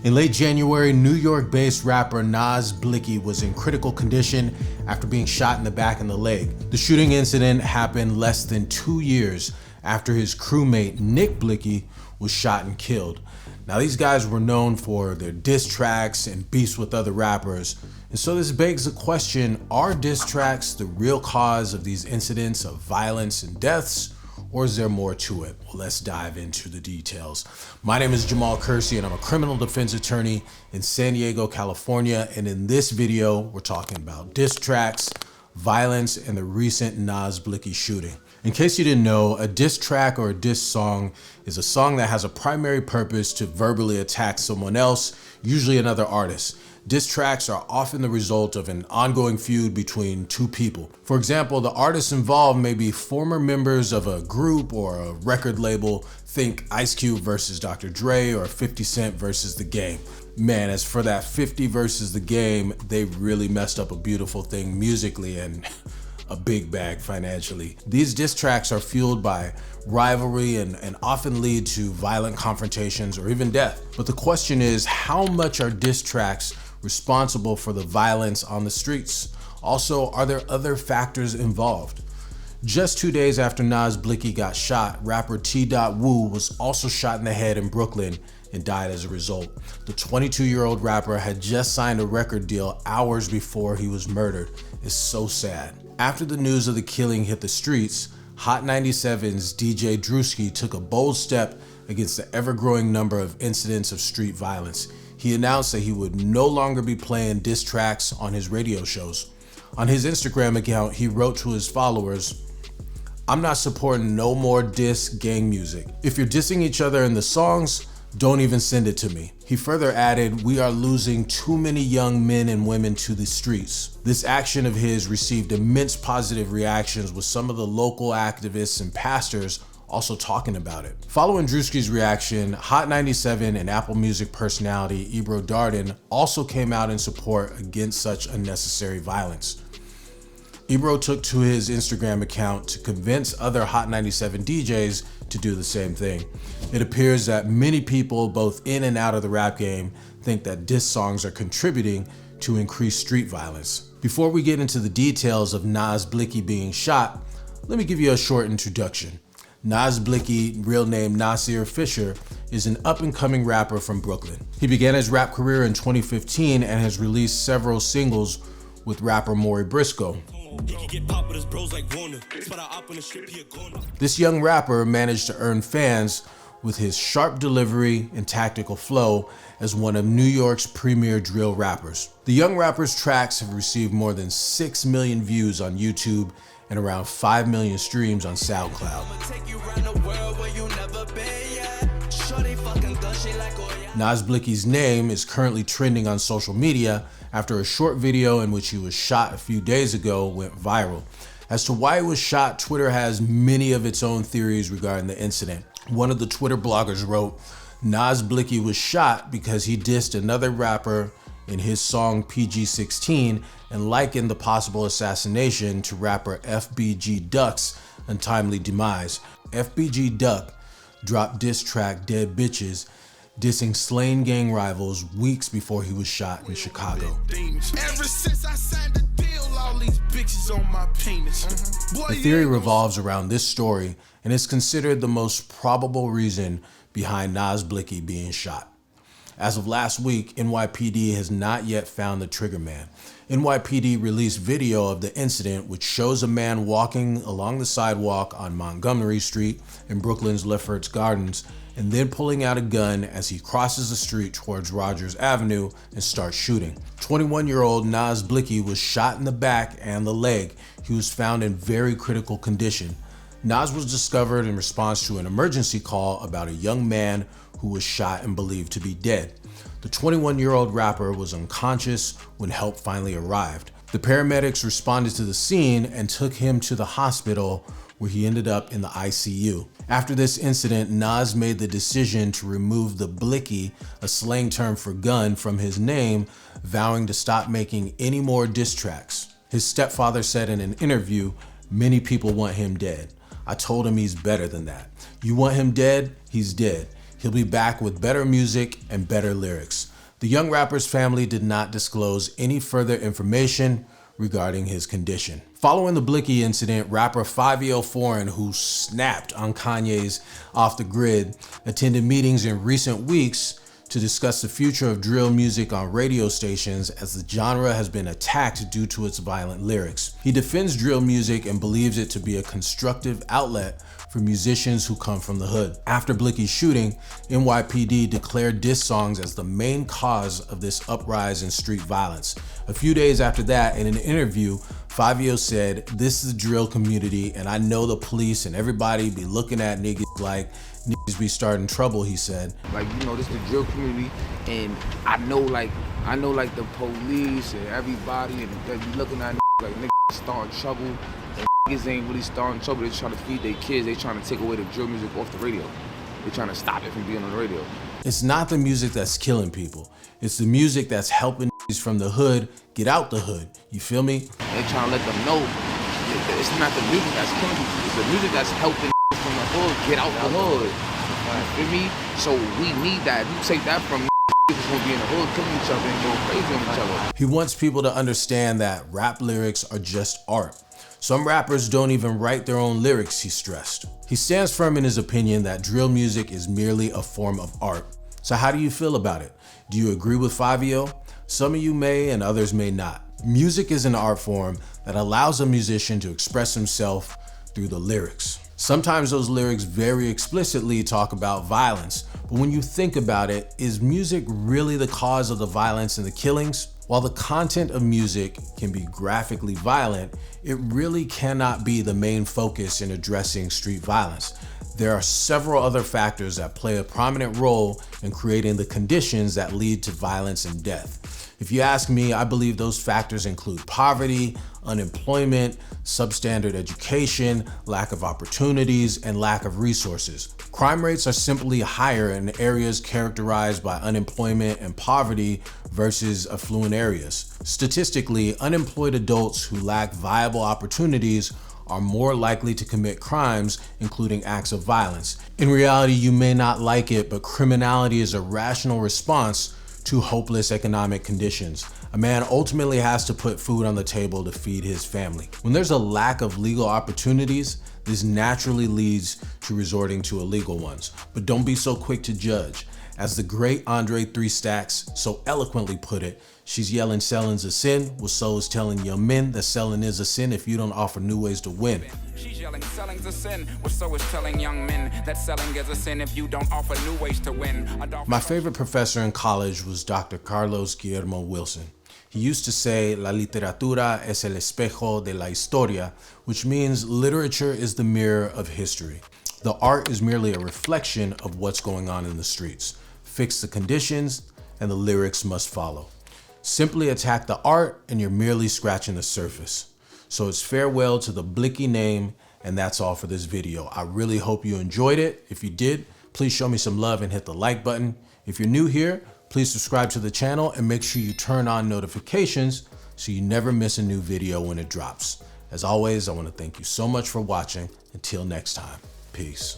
In late January, New York-based rapper Nas Blicky was in critical condition after being shot in the back and the leg. The shooting incident happened less than 2 years after his crewmate Nick Blicky was shot and killed. Now, these guys were known for their diss tracks and beefs with other rappers, and so this begs the question, are diss tracks the real cause of these incidents of violence and deaths, or is there more to it? Well, let's dive into the details. My name is Jamal Kersey, and I'm a criminal defense attorney in San Diego, California, and in this video, we're talking about diss tracks, violence, and the recent Nas Blicky shooting. In case you didn't know, a diss track or a diss song is a song that has a primary purpose to verbally attack someone else, usually another artist. Diss tracks are often the result of an ongoing feud between two people. For example, the artists involved may be former members of a group or a record label. Think Ice Cube versus Dr. Dre or 50 Cent versus The Game. Man, as for that 50 versus The Game, they really messed up a beautiful thing musically and a big bag financially. These diss tracks are fueled by rivalry and often lead to violent confrontations or even death. But the question is, how much are diss tracks responsible for the violence on the streets? Also, are there other factors involved? Just 2 days after Nas Blicky got shot, rapper T.Woo was also shot in the head in Brooklyn and died as a result. The 22-year-old rapper had just signed a record deal hours before he was murdered. It's so sad. After the news of the killing hit the streets, Hot 97's DJ Drewski took a bold step against the ever-growing number of incidents of street violence. He announced that he would no longer be playing diss tracks on his radio shows. On his Instagram account, he wrote to his followers, "I'm not supporting no more diss gang music. If you're dissing each other in the songs, don't even send it to me." He further added, "We are losing too many young men and women to the streets." This action of his received immense positive reactions, with some of the local activists and pastors also talking about it. Following Drewski's reaction, Hot 97 and Apple Music personality Ebro Darden also came out in support against such unnecessary violence. Ebro took to his Instagram account to convince other Hot 97 DJs to do the same thing. It appears that many people, both in and out of the rap game, think that diss songs are contributing to increased street violence. Before we get into the details of Nas Blicky being shot, let me give you a short introduction. Nas Blicky, real name Nasir Fisher, is an up-and-coming rapper from Brooklyn. He began his rap career in 2015 and has released several singles with rapper Maury Briscoe. This young rapper managed to earn fans with his sharp delivery and tactical flow as one of New York's premier drill rappers. The young rapper's tracks have received more than 6 million views on YouTube and around 5 million streams on SoundCloud. Nas Blicky's name is currently trending on social media after a short video in which he was shot a few days ago went viral. As to why he was shot, Twitter has many of its own theories regarding the incident. One of the Twitter bloggers wrote, "Nas Blicky was shot because he dissed another rapper in his song PG-16 and likened the possible assassination to rapper FBG Duck's untimely demise. FBG Duck dropped diss track Dead Bitches, dissing slain gang rivals weeks before he was shot in Chicago." Ever since I signed the deal, all these bitches on my penis. The theory revolves around this story and is considered the most probable reason behind Nas Blicky being shot. As of last week, NYPD has not yet found the trigger man. NYPD released video of the incident, which shows a man walking along the sidewalk on Montgomery Street in Brooklyn's Lefferts Gardens, and then pulling out a gun as he crosses the street towards Rogers Avenue and starts shooting. 21-year-old Nas Blicky was shot in the back and the leg. He was found in very critical condition. Nas was discovered in response to an emergency call about a young man who was shot and believed to be dead. The 21-year-old rapper was unconscious when help finally arrived. The paramedics responded to the scene and took him to the hospital, where he ended up in the ICU. After this incident, Nas made the decision to remove the Blicky, a slang term for gun, from his name, vowing to stop making any more diss tracks. His stepfather said in an interview, "Many people want him dead. I told him he's better than that. You want him dead? He's dead. He'll be back with better music and better lyrics. The young rapper's family did not disclose any further information regarding his condition. Following the Blicky incident, rapper 5 Foreign, who snapped on Kanye's Off the Grid, attended meetings in recent weeks to discuss the future of drill music on radio stations as the genre has been attacked due to its violent lyrics. He defends drill music and believes it to be a constructive outlet for musicians who come from the hood. After Blicky's shooting, NYPD declared diss songs as the main cause of this uprise in street violence. A few days after that, in an interview, 5 said, "This is the drill community and I know the police and everybody be looking at niggas like niggas be starting trouble," he said. Like, you know, this is the drill community and I know like the police and everybody and they be looking at niggas like niggas starting trouble. And niggas ain't really starting trouble. They trying to feed their kids. They trying to take away the drill music off the radio. They trying to stop it from being on the radio. It's not the music that's killing people. It's the music that's helping niggas from the hood get out the hood. You feel me? They trying to let them know that it's not the music that's killing people. It's the music that's helping niggas from the hood get out the hood. You feel me? So we need that. If you take that from niggas gonna be in the hood killing each other and going crazy on each other. He wants people to understand that rap lyrics are just art. Some rappers don't even write their own lyrics, he stressed. He stands firm in his opinion that drill music is merely a form of art. So how do you feel about it? Do you agree with 5 Some of you may and others may not. Music is an art form that allows a musician to express himself through the lyrics. Sometimes those lyrics very explicitly talk about violence, but when you think about it, is music really the cause of the violence and the killings? While the content of music can be graphically violent, it really cannot be the main focus in addressing street violence. There are several other factors that play a prominent role in creating the conditions that lead to violence and death. If you ask me, I believe those factors include poverty, unemployment, substandard education, lack of opportunities, and lack of resources. Crime rates are simply higher in areas characterized by unemployment and poverty versus affluent areas. Statistically, unemployed adults who lack viable opportunities are more likely to commit crimes, including acts of violence. In reality, you may not like it, but criminality is a rational response to hopeless economic conditions. A man ultimately has to put food on the table to feed his family. When there's a lack of legal opportunities, this naturally leads to resorting to illegal ones. But don't be so quick to judge. As the great Andre 3 Stacks so eloquently put it, she's yelling selling's a sin, well so is telling young men that selling is a sin if you don't offer new ways to win. She's yelling selling's a sin, well so is telling young men that selling is a sin if you don't offer new ways to win. My favorite professor in college was Dr. Carlos Guillermo Wilson. He used to say, "La literatura es el espejo de la historia," which means literature is the mirror of history. The art is merely a reflection of what's going on in the streets. Fix the conditions, and the lyrics must follow. Simply attack the art, and you're merely scratching the surface. So it's farewell to the Blicky name, and that's all for this video. I really hope you enjoyed it. If you did, please show me some love and hit the like button. If you're new here, please subscribe to the channel and make sure you turn on notifications so you never miss a new video when it drops. As always, I want to thank you so much for watching. Until next time, peace.